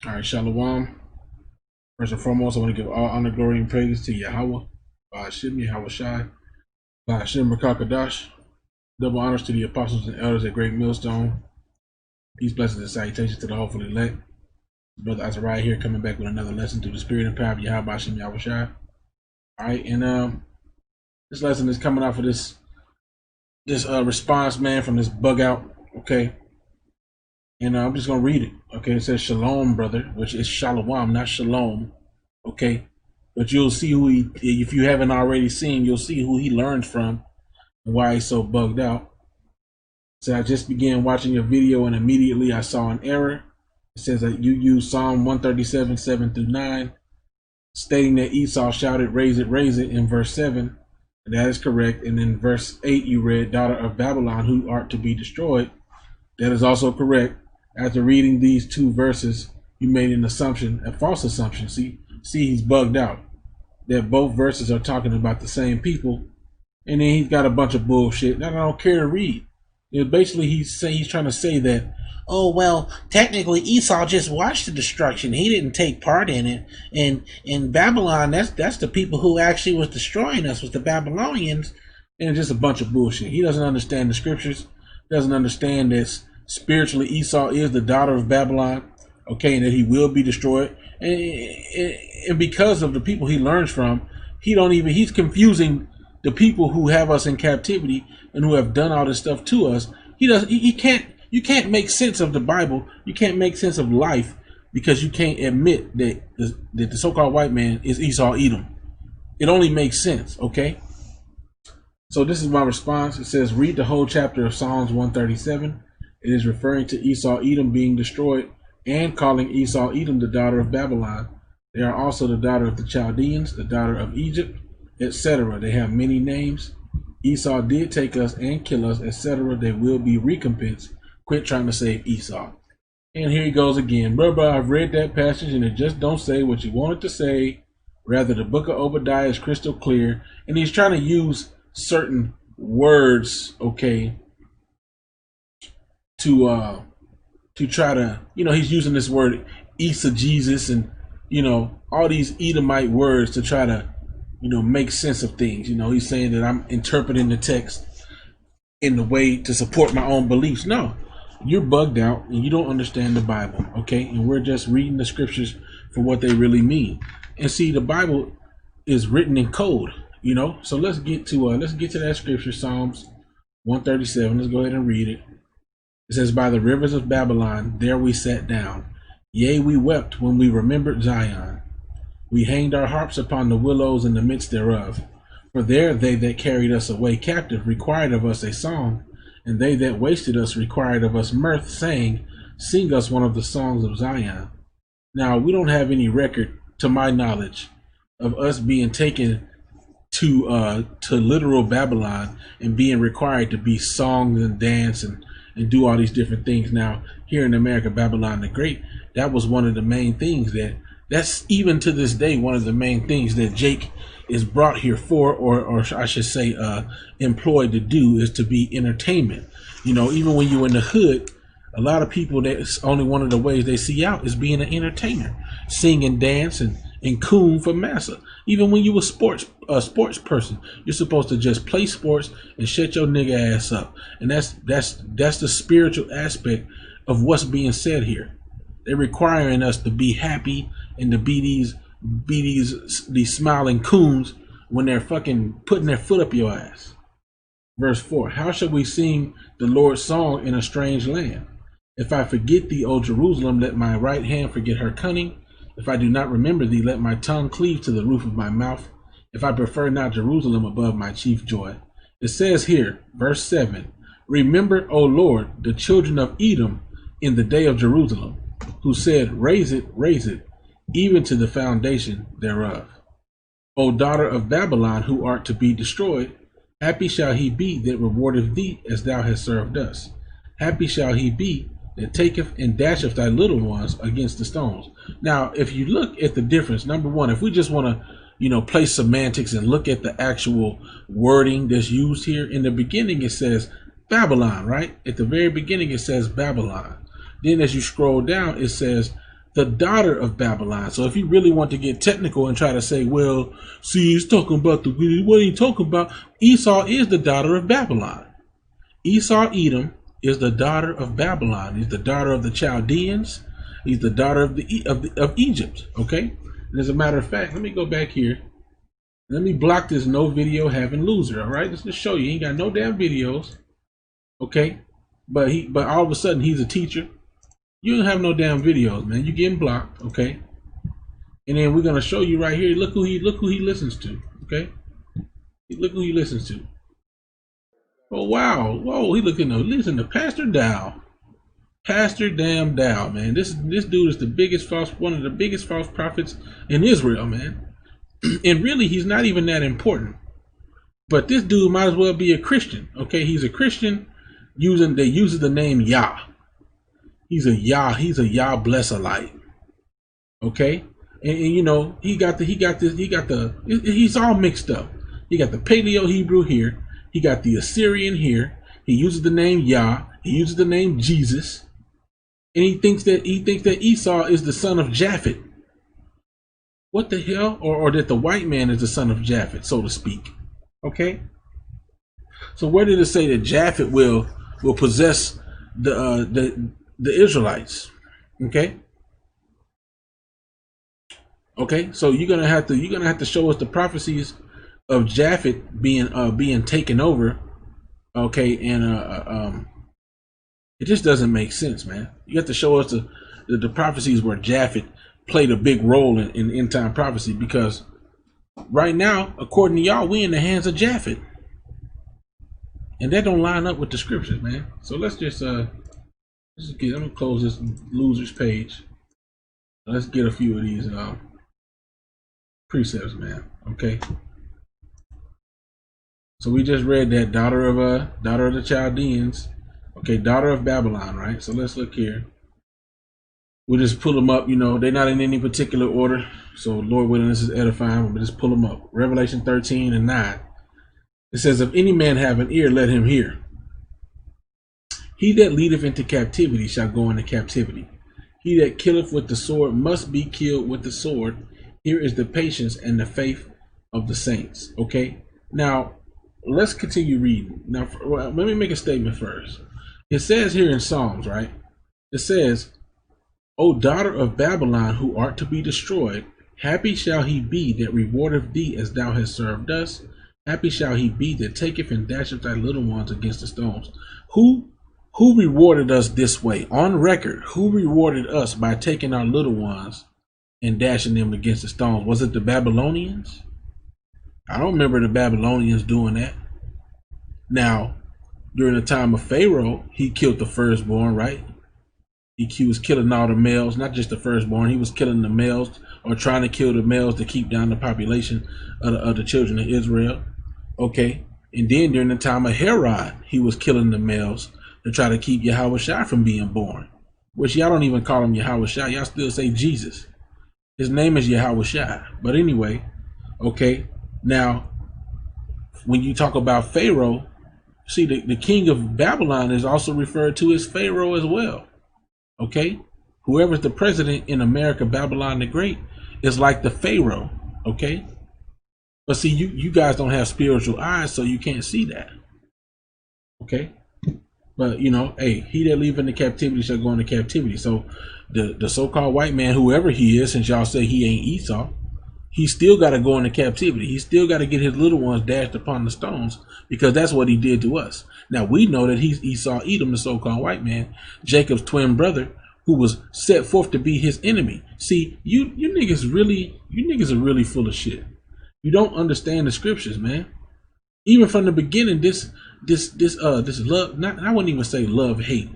All right, Shalom. First and foremost, I want to give all honor, glory, and praise to Yahweh, Ba'ashim, Yahweh Shai, Ba'ashim, Rakakadash. Double honors to the apostles and elders at Great Millstone. Peace, blessings, and salutations to the hopeful elect. Brother Azariah here, coming back with another lesson through the spirit and power of Yahweh, Ba'ashim, Yahweh Shai. All right, and this lesson is coming off of this response, man, from this bug out, okay? And I'm just going to read it, okay? It says, Shalom, brother, which is Shalom, not Shalom, okay? But you'll see who he, if you haven't already seen, you'll see who he learned from and why he's so bugged out. So I just began watching your video and immediately I saw an error. It says that you use Psalm 137, 7 through 9, stating that Esau shouted, raise it in verse 7. And that is correct. And in verse 8, you read, daughter of Babylon, who art to be destroyed. That is also correct. After reading these two verses, you made an assumption, a false assumption. See, he's bugged out. That both verses are talking about the same people, and then he's got a bunch of bullshit that I don't care to read. Basically, he's trying to say that, oh well, technically Esau just watched the destruction. He didn't take part in it. And in Babylon, that's the people who actually was destroying us, was the Babylonians, and just a bunch of bullshit. He doesn't understand the scriptures. Doesn't understand that spiritually Esau is the daughter of Babylon, okay, and that he will be destroyed. And because of the people he learns from, he's confusing the people who have us in captivity and who have done all this stuff to us. You can't make sense of the Bible. You can't make sense of life because you can't admit that the so-called white man is Esau Edom. It only makes sense, okay? So this is my response. It says, read the whole chapter of Psalms 137. It is referring to Esau Edom being destroyed and calling Esau Edom the daughter of Babylon. They are also the daughter of the Chaldeans, the daughter of Egypt, etc. They have many names. Esau did take us and kill us, etc. They will be recompensed. Quit trying to save Esau. And here he goes again. Brother, I've read that passage and it just don't say what you want it to say. Rather, the book of Obadiah is crystal clear. And he's trying to use certain words, okay, to try to, he's using this word Jesus and, all these Edomite words to try to, make sense of things. He's saying that I'm interpreting the text in the way to support my own beliefs. No, you're bugged out and you don't understand the Bible, okay? And we're just reading the scriptures for what they really mean. And see, the Bible is written in code, So let's get to that scripture, Psalms 137. Let's go ahead and read it. It says, by the rivers of Babylon, there we sat down. Yea, we wept when we remembered Zion. We hanged our harps upon the willows in the midst thereof. For there they that carried us away captive required of us a song, and they that wasted us required of us mirth, saying, sing us one of the songs of Zion. Now, we don't have any record, to my knowledge, of us being taken to literal Babylon and being required to be songs and dance and do all these different things. Now, here in America, Babylon the Great, that was one of the main things that's even to this day, one of the main things that Jake is brought here for, or I should say, employed to do, is to be entertainment. Even when you're in the hood, a lot of people, that's only one of the ways they see out is being an entertainer, sing and dance and coon for massa. Even when you a sports person, you're supposed to just play sports and shut your nigga ass up. And that's the spiritual aspect of what's being said here. They're requiring us to be happy and to be these smiling coons when they're fucking putting their foot up your ass. Verse 4, how shall we sing the Lord's song in a strange land? If I forget thee, O Jerusalem, let my right hand forget her cunning. If I do not remember thee, let my tongue cleave to the roof of my mouth. If I prefer not Jerusalem above my chief joy. It says here, verse 7, remember, O Lord, the children of Edom in the day of Jerusalem, who said, raise it, even to the foundation thereof. O daughter of Babylon, who art to be destroyed, happy shall he be that rewardeth thee as thou hast served us. Happy shall he be that taketh and dasheth thy little ones against the stones. Now, if you look at the difference, number one, if we just want to, play semantics and look at the actual wording that's used here, in the beginning it says Babylon, right? At the very beginning it says Babylon. Then as you scroll down, it says the daughter of Babylon. So if you really want to get technical and try to say, well, see, he's talking about what he talking about? Esau is the daughter of Babylon. Esau Edom is the daughter of Babylon. He's the daughter of the Chaldeans. He's the daughter of Egypt. Okay. And as a matter of fact, let me go back here. Let me block this no video having loser. All right, let's just show you. He ain't got no damn videos. Okay, but all of a sudden he's a teacher. You don't have no damn videos, man. You getting blocked. Okay, and then we're gonna show you right here. Look who he listens to. Okay, look who he listens to. Oh wow, whoa, listen to Pastor Dow. Pastor damn Dow, man. This dude is one of the biggest false prophets in Israel, man. And really, he's not even that important. But this dude might as well be a Christian. Okay, he's a Christian that uses the name Yah. He's a Yah blesserite. Okay, and you know he's all mixed up. He got the Paleo Hebrew here. He got the Assyrian here. He uses the name Yah. He uses the name Jesus. And he thinks that Esau is the son of Japhet. What the hell? Or that the white man is the son of Japhet, so to speak. Okay. So where did it say that Japhet will possess the Israelites? Okay. Okay. So you're gonna have to show us the prophecies of Japhet being taken over. Okay, and it just doesn't make sense, man. You have to show us the prophecies where Japhet played a big role in end time prophecy, because right now, according to y'all, we in the hands of Japhet, and that don't line up with the scriptures, man. So let's just I'm gonna close this losers page. Let's get a few of these precepts, man. Okay. So we just read that daughter of the Chaldeans. Okay, daughter of Babylon, right? So let's look here. We'll just pull them up. You know, they're not in any particular order. So Lord willing, this is edifying. We'll just pull them up. Revelation 13:9. It says, if any man have an ear, let him hear. He that leadeth into captivity shall go into captivity. He that killeth with the sword must be killed with the sword. Here is the patience and the faith of the saints. Okay. Now, let's continue reading. Now, let me make a statement first. It says here in Psalms, right? It says, O daughter of Babylon, who art to be destroyed, happy shall he be that rewardeth thee as thou hast served us. Happy shall he be that taketh and dasheth thy little ones against the stones. Who rewarded us this way? On record, who rewarded us by taking our little ones and dashing them against the stones? Was it the Babylonians? I don't remember the Babylonians doing that. Now, during the time of Pharaoh, he killed the firstborn, right? He was killing all the males, not just the firstborn. He was killing the males, or trying to kill the males to keep down the population of the children of Israel. Okay. And then during the time of Herod, he was killing the males to try to keep Yahushua from being born. Which y'all don't even call him Yahushua. Y'all still say Jesus. His name is Yahushua. But anyway, okay. Now, when you talk about Pharaoh, see, the king of Babylon is also referred to as Pharaoh as well. Okay, whoever's the president in America, Babylon the Great, is like the Pharaoh. Okay, but see, you guys don't have spiritual eyes, so you can't see that. Okay, but you know, hey, he that leave into captivity shall go into captivity. So the so-called white man, whoever he is, since y'all say he ain't Esau, he still got to go into captivity. He still got to get his little ones dashed upon the stones, because that's what he did to us. Now we know that he's Esau Edom, the so-called white man, Jacob's twin brother, who was set forth to be his enemy. See, you niggas are really full of shit. You don't understand the scriptures, man. Even from the beginning, this love, I wouldn't even say love hate.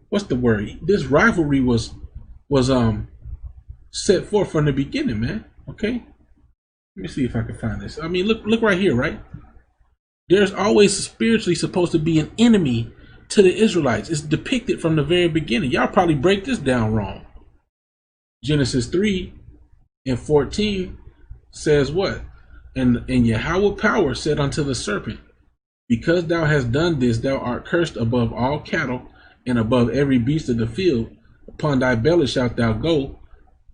What's the word? This rivalry was set forth from the beginning, man. Okay, let me see if I can find this. I mean, look right here, right? There's always spiritually supposed to be an enemy to the Israelites. It's depicted from the very beginning. Y'all probably break this down wrong. Genesis 3:14 says what? And Yahweh power said unto the serpent, because thou hast done this, thou art cursed above all cattle and above every beast of the field. Upon thy belly shalt thou go,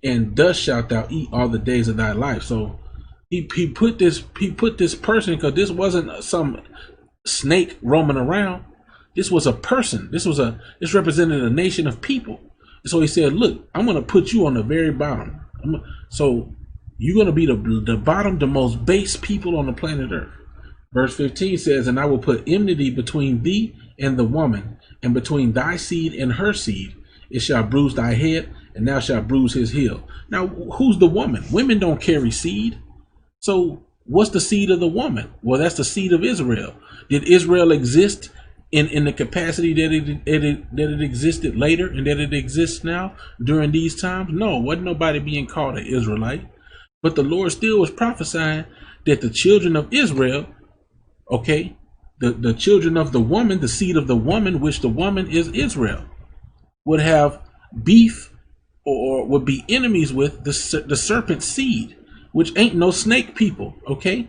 and thus shalt thou eat all the days of thy life. So he put this person, because this wasn't some snake roaming around. This was a person. This represented a nation of people. So he said, look, I'm going to put you on the very bottom. So you're going to be the bottom, the most base people on the planet Earth. Verse 15 says, and I will put enmity between thee and the woman, and between thy seed and her seed. It shall bruise thy head, and thou shalt bruise his heel. Now, who's the woman? Women don't carry seed. So what's the seed of the woman? Well, that's the seed of Israel. Did Israel exist in the capacity that it existed later and that it exists now during these times? No, wasn't nobody being called an Israelite. But the Lord still was prophesying that the children of Israel, okay, the children of the woman, the seed of the woman, which the woman is Israel, would have beef or would be enemies with the serpent seed, which ain't no snake people, okay?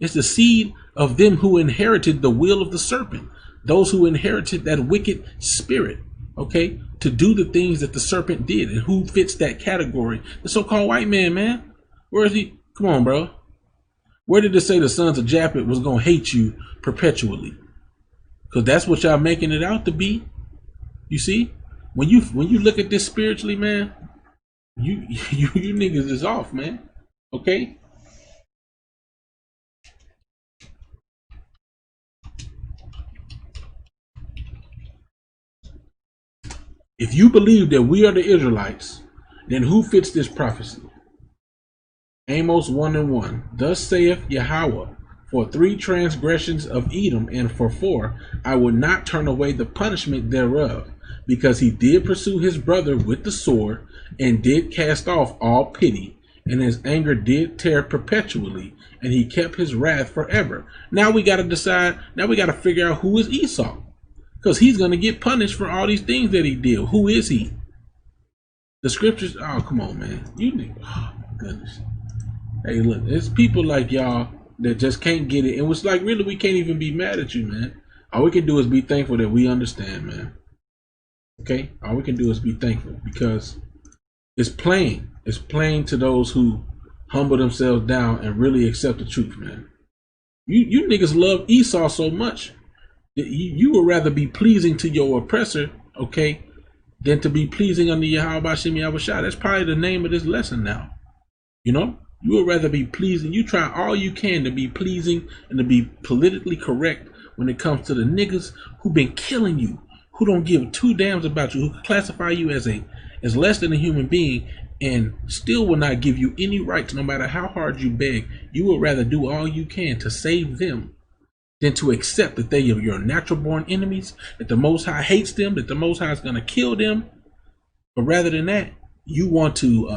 It's the seed of them who inherited the will of the serpent, those who inherited that wicked spirit, okay, to do the things that the serpent did. And who fits that category? The so-called white man. Where is he? Come on, bro. Where did it say the sons of Japhet was going to hate you perpetually? Because that's what y'all making it out to be. You see? When you look at this spiritually, man, you niggas is off, man. Okay? If you believe that we are the Israelites, then who fits this prophecy? Amos 1:1. Thus saith Yahweh, for 3 transgressions of Edom, and for 4, I will not turn away the punishment thereof, because he did pursue his brother with the sword, and did cast off all pity, and his anger did tear perpetually, and he kept his wrath forever. Now we got to decide, now we got to figure out who is Esau, because he's going to get punished for all these things that he did. Who is he? The scriptures, oh, come on, man. Oh, my goodness. Hey, look, there's people like y'all that just can't get it. And it's like, really, we can't even be mad at you, man. All we can do is be thankful that we understand, man. Okay? All we can do is be thankful, because it's plain. It's plain to those who humble themselves down and really accept the truth, man. You niggas love Esau so much that you would rather be pleasing to your oppressor, okay, than to be pleasing unto Yahweh Bashim Yahushua. That's probably the name of this lesson now. You know? You would rather be pleasing. You try all you can to be pleasing and to be politically correct when it comes to the niggas who been killing you, who don't give 2 damns about you, who classify you as less than a human being, and still will not give you any rights, no matter how hard you beg. You would rather do all you can to save them than to accept that they are your natural born enemies, that the Most High hates them, that the Most High is going to kill them. But rather than that, you want to,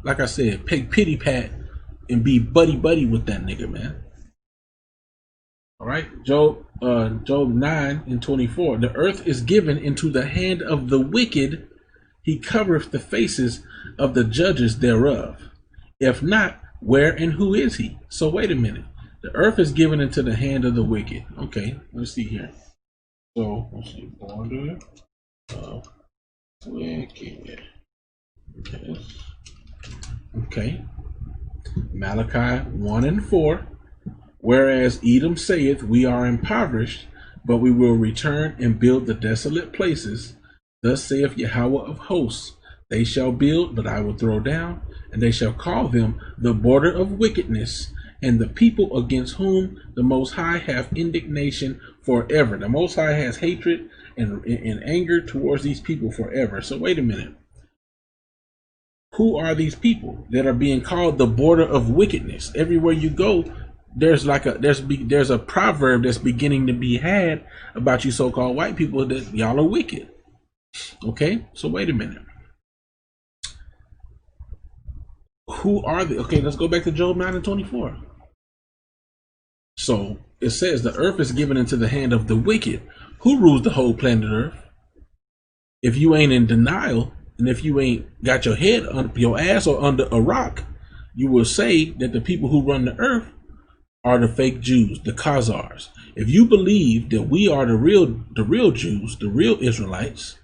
like I said, pay pity pat and be buddy with that nigga, man. All right, Job 9:24. The earth is given into the hand of the wicked; he covereth the faces of the judges thereof. If not, where and who is he? So wait a minute. The earth is given into the hand of the wicked. Okay, let's see here. So let's see, border of wicked. Yes. Okay. Malachi 1:4. Whereas Edom saith, we are impoverished, but we will return and build the desolate places. Thus saith Yahweh of hosts, they shall build, but I will throw down, and they shall call them the border of wickedness, and the people against whom the Most High hath indignation forever. The Most High has hatred and anger towards these people forever. So wait a minute. Who are these people that are being called the border of wickedness? Everywhere you go, there's a proverb that's beginning to be had about you so-called white people that y'all are wicked. Okay, so wait a minute. Who are they? Okay, let's go back to Job 9:24. So it says the earth is given into the hand of the wicked. Who rules the whole planet Earth? If you ain't in denial, and if you ain't got your head on your ass or under a rock, you will say that the people who run the earth are the fake Jews, the Khazars. If you believe that we are the real Jews, the real Israelites,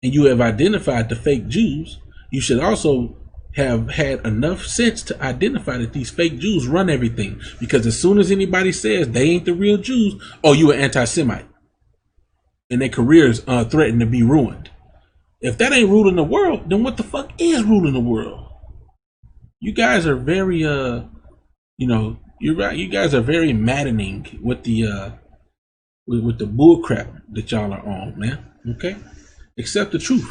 and you have identified the fake Jews, you should also have had enough sense to identify that these fake Jews run everything. Because as soon as anybody says they ain't the real Jews, oh, you an anti-Semite, and their careers threaten to be ruined. If that ain't ruling the world, then what the fuck is ruling the world? You guys are very you're right. You guys are very maddening with the with the bull crap that y'all are on, man. Okay, accept the truth.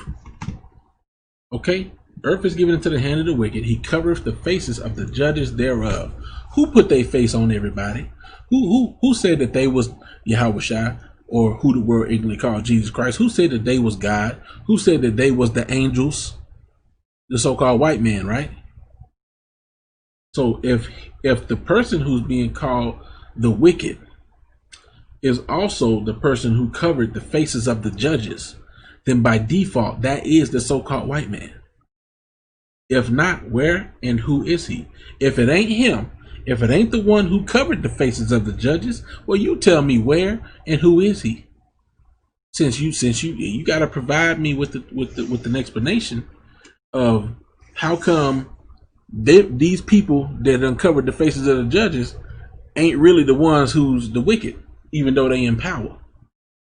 Okay, earth is given into the hand of the wicked. He covereth the faces of the judges thereof. Who put their face on everybody? Who said that they was Yahweh, or who the world ignorantly called Jesus Christ? Who said that they was God? Who said that they was the angels? The so-called white man, right? So if the person who's being called the wicked is also the person who covered the faces of the judges, then by default that is the so-called white man. If not, where and who is he? If it ain't him, if it ain't the one who covered the faces of the judges, well, you tell me where and who is he? Since you got to provide me with an explanation of how come these people that uncovered the faces of the judges ain't really the ones who's the wicked, even though they in power.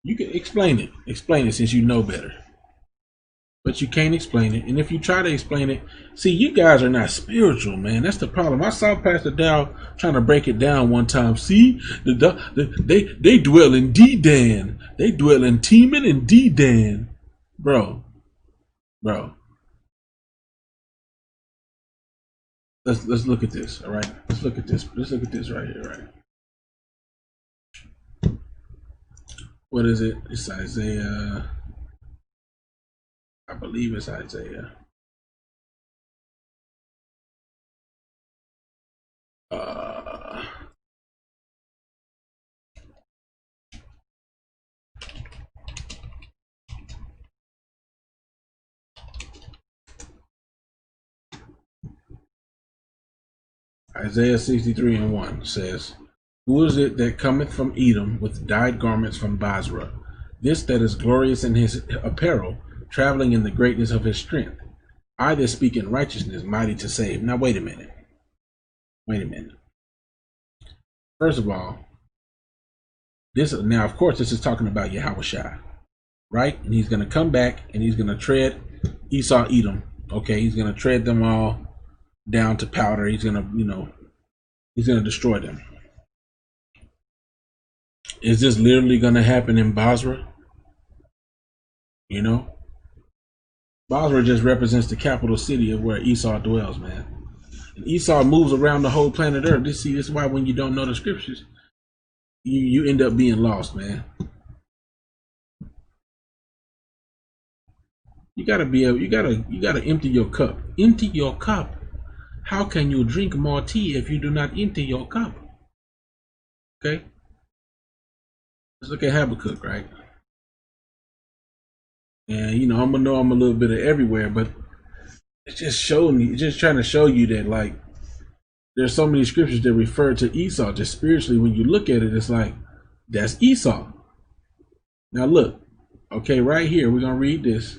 You can explain it since you know better, but you can't explain it. And if you try to explain it, see, you guys are not spiritual, man. That's the problem. I saw Pastor Dow trying to break it down one time. See, they dwell in Dedan. They dwell in Teman and Dedan. Bro. Let's look at this, all right? Let's look at this. Let's look at this right here, right? What is it? It's Isaiah. I believe it's Isaiah. Isaiah 63:1 says, "Who is it that cometh from Edom with dyed garments from Basra? This that is glorious in his apparel, traveling in the greatness of his strength. I that speak in righteousness, mighty to save." Now wait a minute. First of all, now of course this is talking about Yahweh, right? And he's going to come back and he's going to tread Esau, Edom. Okay, he's going to tread them all down to powder. He's going to, he's going to destroy them. Is this literally going to happen in Basra? Basra just represents the capital city of where Esau dwells, man. And Esau moves around the whole planet Earth. This is why when you don't know the scriptures, you end up being lost, man. You gotta be able. You gotta empty your cup. Empty your cup. How can you drink more tea if you do not empty your cup? Okay. Let's look at Habakkuk, right? And I'm a little bit of everywhere, but it's just trying to show you that, like, there's so many scriptures that refer to Esau just spiritually. When you look at it, it's like, that's Esau. Now look, okay, right here, we're going to read this,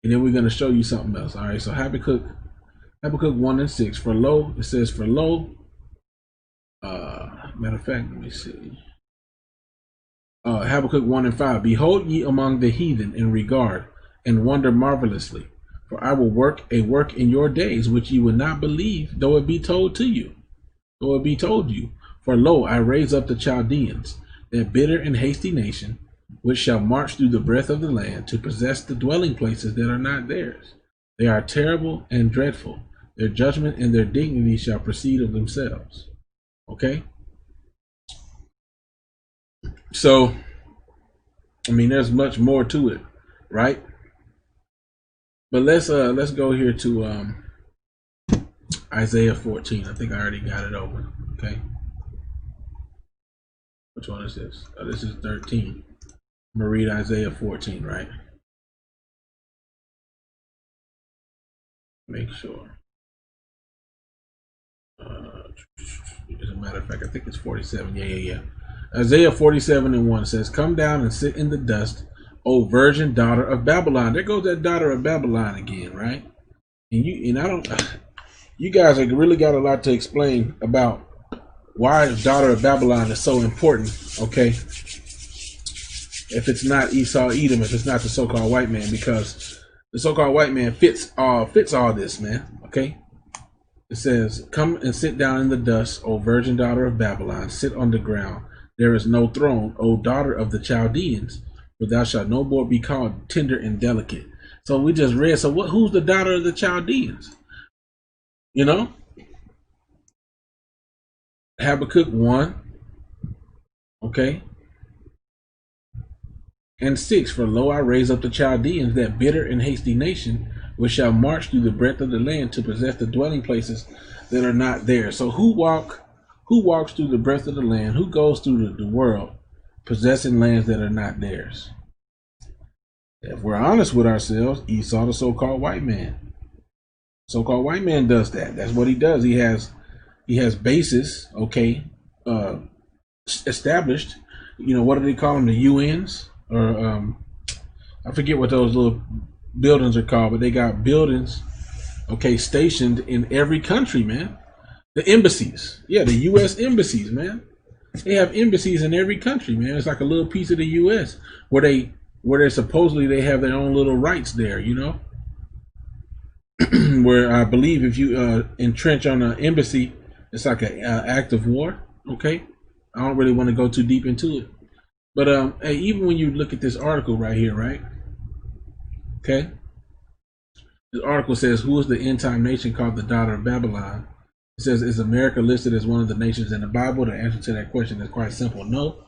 and then we're going to show you something else. All right, so Habakkuk 1:6, for lo, it says, for lo, matter of fact, let me see. Habakkuk 1:5, behold ye among the heathen in regard, and wonder marvelously. For I will work a work in your days, which ye would not believe, though it be told to you. Though it be told you. For lo, I raise up the Chaldeans, that bitter and hasty nation, which shall march through the breadth of the land, to possess the dwelling places that are not theirs. They are terrible and dreadful. Their judgment and their dignity shall proceed of themselves. Okay? So, there's much more to it, right? But let's go here to Isaiah 14. I think I already got it open. Okay. Which one is this? Oh, this is 13. I'm gonna read Isaiah 14, right? Make sure. As a matter of fact, I think it's 47. Yeah. Isaiah 47:1 says, "Come down and sit in the dust, O virgin daughter of Babylon." There goes that daughter of Babylon again, right? And I don't. You guys have really got a lot to explain about why daughter of Babylon is so important. Okay, if it's not Esau Edom, if it's not the so-called white man, because the so-called white man fits all this, man. Okay, it says, "Come and sit down in the dust, O virgin daughter of Babylon. Sit on the ground. There is no throne, O daughter of the Chaldeans, for thou shalt no more be called tender and delicate." So we just read. So what? Who's the daughter of the Chaldeans? You know, Habakkuk 1. Okay. And 6, for lo, I raise up the Chaldeans, that bitter and hasty nation, which shall march through the breadth of the land to possess the dwelling places that are not theirs. So who walks through the breadth of the land? Who goes through the world possessing lands that are not theirs? If we're honest with ourselves, Esau, the so-called white man. So-called white man does that. That's what he does. He has bases, okay, established. You know, what do they call them? The UNs? Or I forget what those little buildings are called, but they got buildings, okay, stationed in every country, man. The embassies, yeah, the U.S. embassies, man. They have embassies in every country, man. It's like a little piece of the U.S. where they supposedly they have their own little rights there, you know. Where I believe if you entrench on an embassy, it's like an act of war. Okay, I don't really want to go too deep into it. But hey, even when you look at this article right here, right? Okay. This article says, who is the end time nation called the daughter of Babylon? It says, is America listed as one of the nations in the Bible? The answer to that question is quite simple, no.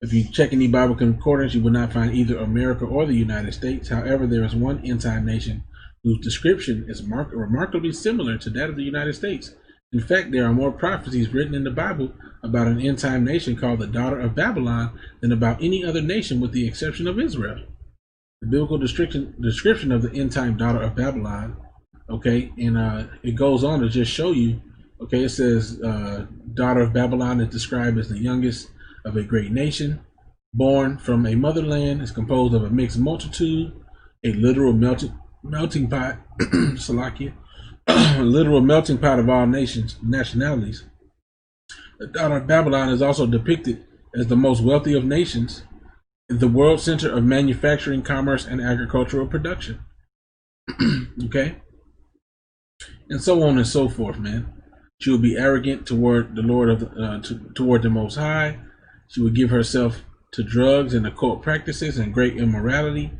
If you check any Bible concordance, you will not find either America or the United States. However, there is one end time nation whose description is remarkably similar to that of the United States. In fact, there are more prophecies written in the Bible about an end-time nation called the daughter of Babylon than about any other nation with the exception of Israel. The biblical description of the end-time daughter of Babylon, okay, and it goes on to just show you, okay, it says daughter of Babylon is described as the youngest of a great nation, born from a motherland, is composed of a mixed multitude, a literal melting pot, Salakia, a literal melting pot of all nationalities. The daughter of Babylon is also depicted as the most wealthy of nations, the world center of manufacturing, commerce, and agricultural production. Okay? And so on and so forth, man. She will be arrogant toward the Lord toward the Most High. She will give herself to drugs and occult practices and great immorality.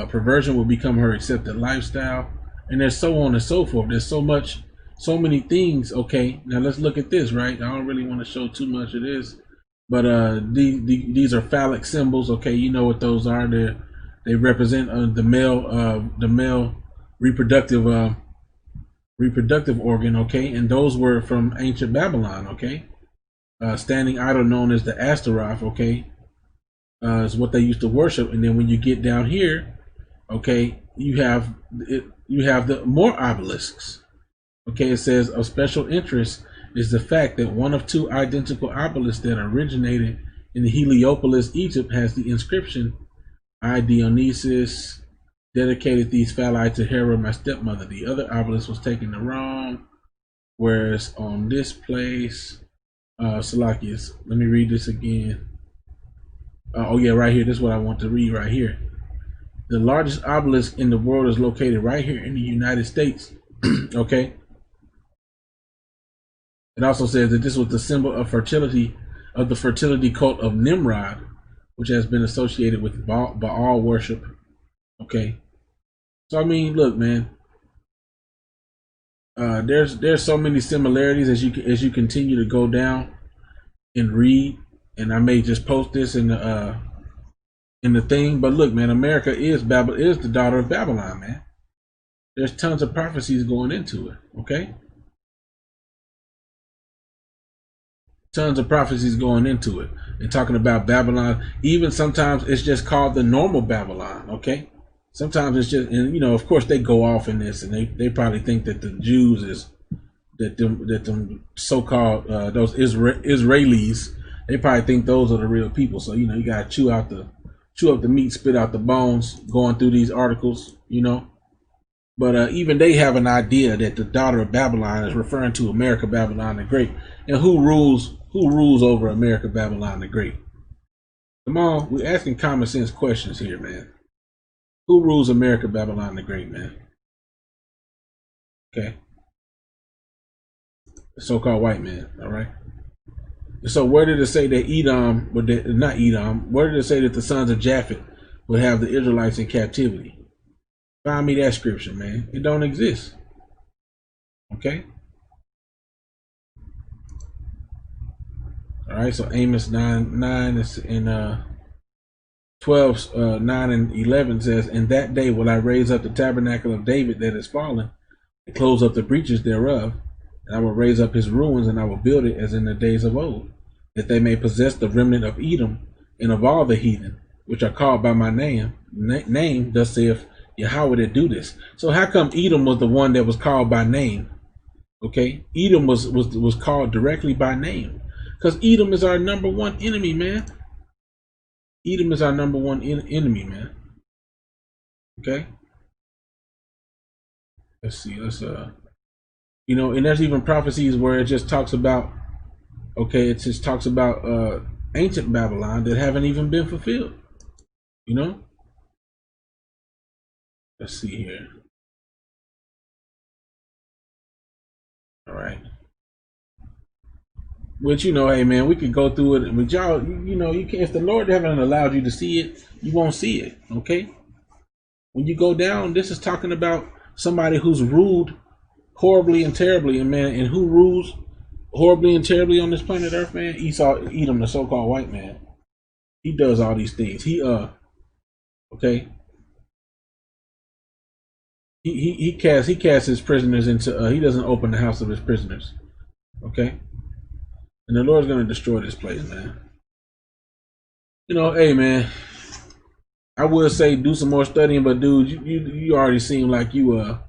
Perversion will become her accepted lifestyle. And there's so on and so forth. There's so many things. Okay, now let's look at this, right? I don't really want to show too much of this, but these are phallic symbols. Okay, you know what those are. They represent the male reproductive organ. Okay, and those were from ancient Babylon. Okay, standing idol known as the Astaroth. Okay, is what they used to worship. And then when you get down here, okay, you have the more obelisks. Okay, it says of special interest is the fact that one of two identical obelisks that originated in Heliopolis, Egypt, has the inscription, I, Dionysus, dedicated these phalli to Hera, my stepmother. The other obelisk was taken the wrong, whereas on this place, Salakius, let me read this again. Oh yeah, right here, this is what I want to read right here. The largest obelisk in the world is located right here in the United States. Okay. It also says that this was the symbol of fertility, of the fertility cult of Nimrod, which has been associated with Baal worship. Okay. So I mean, look, man. There's so many similarities as you continue to go down and read, and I may just post this in the thing. But look, man, America is the daughter of Babylon, man. There's tons of prophecies going into it. Okay. Tons of prophecies going into it and talking about Babylon. Even sometimes it's just called the normal Babylon. Okay. Sometimes it's just, and you know, of course they go off in this, and they probably think that the Jews is that them so-called those Israelis, they probably think those are the real people. So you know, you gotta chew up the meat, spit out the bones, going through these articles. You know, But even they have an idea that the daughter of Babylon is referring to America Babylon the Great. And who rules over America Babylon the Great? Come on, we're asking common sense questions here, man. Who rules America Babylon the Great, man? Okay. The so-called white man, all right? So where did it say that Edom, not Edom, where did it say that the sons of Japhet would have the Israelites in captivity? Find me that scripture, man. It don't exist. Okay? All right, so Amos 9 is in 12, 9 and 11 says, "In that day will I raise up the tabernacle of David that is fallen, and close up the breaches thereof, and I will raise up his ruins, and I will build it as in the days of old, that they may possess the remnant of Edom, and of all the heathen, which are called by my name. Thus saith Yahweh that do this." So how come Edom was the one that was called by name? Okay, Edom was called directly by name, because Edom is our number one enemy, man. Edom is our number one enemy, man. Okay. Let's see. And there's even prophecies where it just talks about, it just talks about ancient Babylon that haven't even been fulfilled. Let's see here. All right. Which, hey man, we could go through it, but y'all, you can, if the Lord haven't allowed you to see it, you won't see it. Okay. When you go down, this is talking about somebody who's ruled horribly and terribly, and who rules horribly and terribly on this planet Earth, man? Edom, the so-called white man. He does all these things. He casts his prisoners into. He doesn't open the house of his prisoners. Okay. And the Lord's gonna destroy this place, man. Hey man, I would say do some more studying, but dude, you already seem like you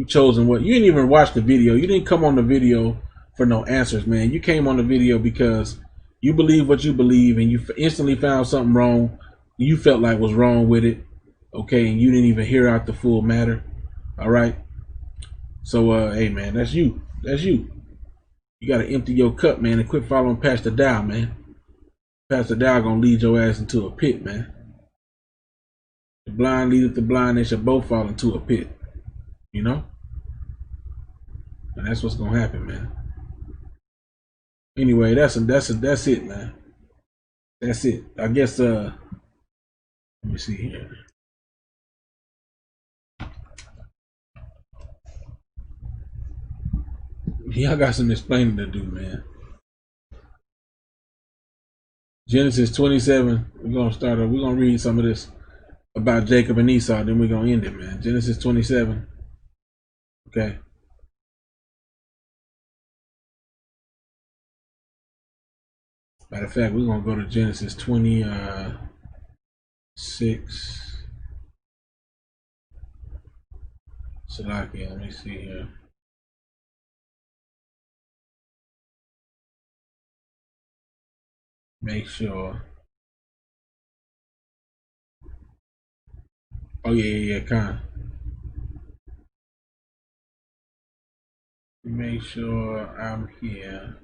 chosen what you didn't even watch the video. You didn't come on the video for no answers, man. You came on the video because you believe what you believe, and you instantly found something wrong. You felt like was wrong with it, okay, and you didn't even hear out the full matter. All right. So hey man, that's you. That's you. You gotta empty your cup, man, and quit following Pastor Dow, man. Pastor Dow gonna lead your ass into a pit, man. The blind leadeth the blind; they shall both fall into a pit. And that's what's gonna happen, man. Anyway, that's it, man. That's it. I guess. Let me see here. Y'all got some explaining to do, man. Genesis 27. We're gonna read some of this about Jacob and Esau, then we're gonna end it, man. Genesis 27. Okay. Matter of fact, we're gonna go to Genesis 26. Salakia, let me see here. Make sure. Oh yeah, Con. Make sure I'm here.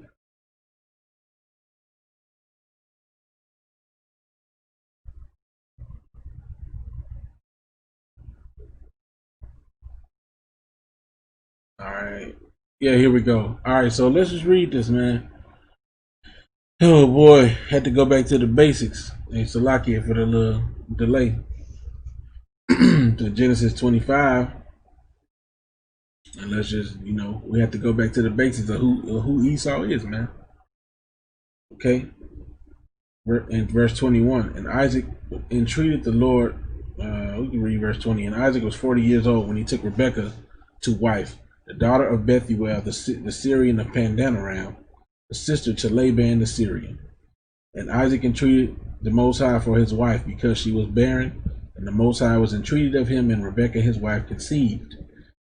All right. Yeah, here we go. All right, so let's just read this, man. Oh boy, had to go back to the basics. Hey, Salakia for the little delay. To Genesis 25. And let's just, we have to go back to the basics of who Esau is, man. Okay. In verse 21, and Isaac entreated the Lord. We can read verse 20. And Isaac was 40 years old when he took Rebekah to wife, the daughter of Bethuel, the Syrian of Pandanaram, the sister to Laban the Syrian. And Isaac entreated the Most High for his wife because she was barren, and the Most High was entreated of him, and Rebekah his wife conceived.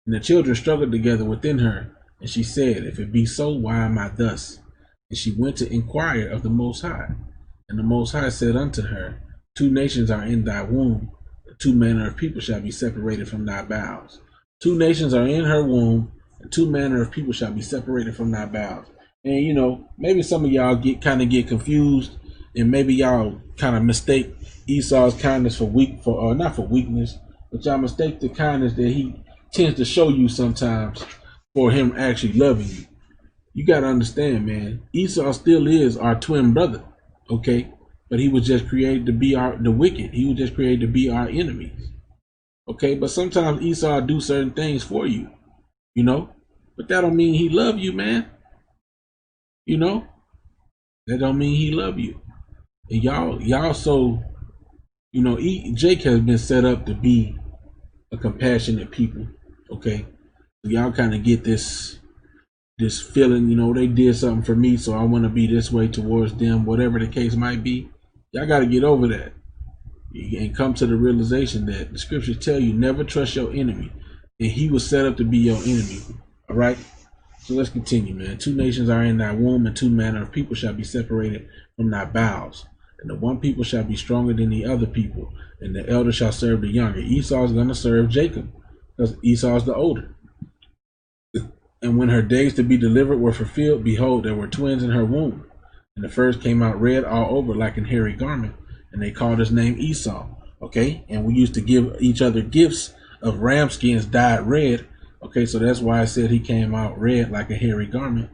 And the children struggled together within her, and she said, If it be so, why am I thus? And she went to inquire of the Most High. And the Most High said unto her, 2 nations are in thy womb, 2 manner of people shall be separated from thy bowels. Two nations are in her womb, and two manner of people shall be separated from thy bowels. And maybe some of y'all get confused, and maybe y'all kind of mistake Esau's kindness for not for weakness, but y'all mistake the kindness that he tends to show you sometimes for him actually loving you. You got to understand, man. Esau still is our twin brother, okay? But he was just created to be the wicked. He was just created to be our enemies, okay? But sometimes Esau do certain things for you, but that don't mean he love you, man. That don't mean he love you. And y'all so, Jake has been set up to be a compassionate people, okay? So y'all kind of get this feeling, they did something for me, so I want to be this way towards them, whatever the case might be. Y'all got to get over that and come to the realization that the scriptures tell you never trust your enemy, and he was set up to be your enemy. All right, so let's continue, man. Two nations are in thy womb, and two manner of people shall be separated from thy bowels, and the one people shall be stronger than the other people, and the elder shall serve the younger. Esau is going to serve Jacob because Esau is the older. And when her days to be delivered were fulfilled, behold, there were twins in her womb. And the first came out red all over like an hairy garment, and they called his name Esau. Okay, and we used to give each other gifts of ram skins dyed red. Okay, so that's why I said he came out red like a hairy garment,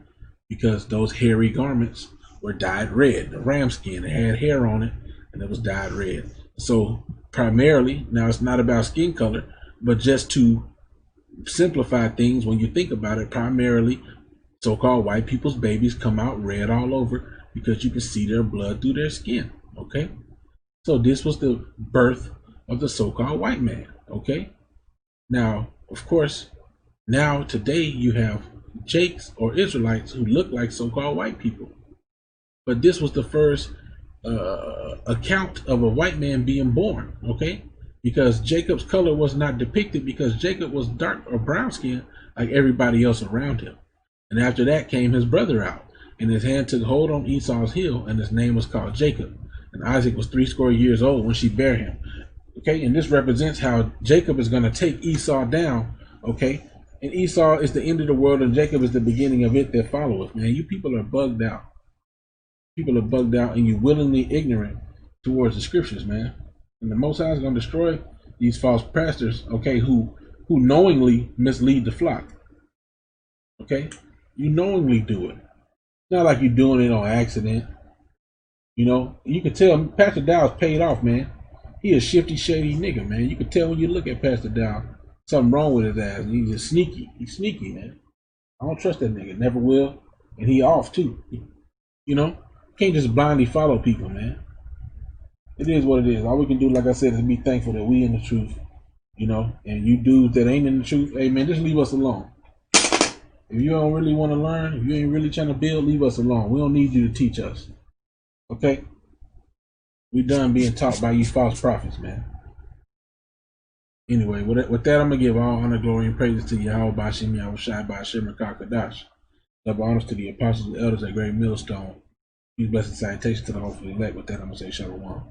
because those hairy garments were dyed red. The ram skin, it had hair on it, and it was dyed red. So primarily, now it's not about skin color, but just to simplify things, when you think about it, primarily so-called white people's babies come out red all over because you can see their blood through their skin. Okay, so this was the birth of the so-called white man. Okay, now of course, now today you have Jakes or Israelites who look like so-called white people, but this was the first account of a white man being born. Okay, because Jacob's color was not depicted, because Jacob was dark or brown skinned like everybody else around him. And after that came his brother out, and his hand took hold on Esau's heel, and his name was called Jacob. And Isaac was 80 years old when she bare him. Okay, and this represents how Jacob is going to take Esau down. Okay, and Esau is the end of the world, and Jacob is the beginning of it that followeth. Man, you people are bugged out. People are bugged out, and you're willingly ignorant towards the scriptures, man. And the Most High is going to destroy these false pastors, okay, who knowingly mislead the flock. Okay, you knowingly do it. It's not like you're doing it on accident. You can tell Pastor Dow's paid off, man. He a shifty, shady nigga, man. You can tell when you look at Pastor Dow, something wrong with his ass. He's just sneaky. He's sneaky, man. I don't trust that nigga. Never will. And he off too. Can't just blindly follow people, man. It is what it is. All we can do, like I said, is be thankful that we in the truth. And you dudes that ain't in the truth, hey man, just leave us alone. If you don't really want to learn, if you ain't really trying to build, leave us alone. We don't need you to teach us. Okay? We done being taught by you false prophets, man. Anyway, with that, I'm going to give all honor, glory, and praises to Yahweh Bashim Yahushai Bashim Kakadash. Double honors to the apostles and elders at Great Millstone. Peace, blessed salutations to the hopefully elect. With that, I'm going to say Shalom.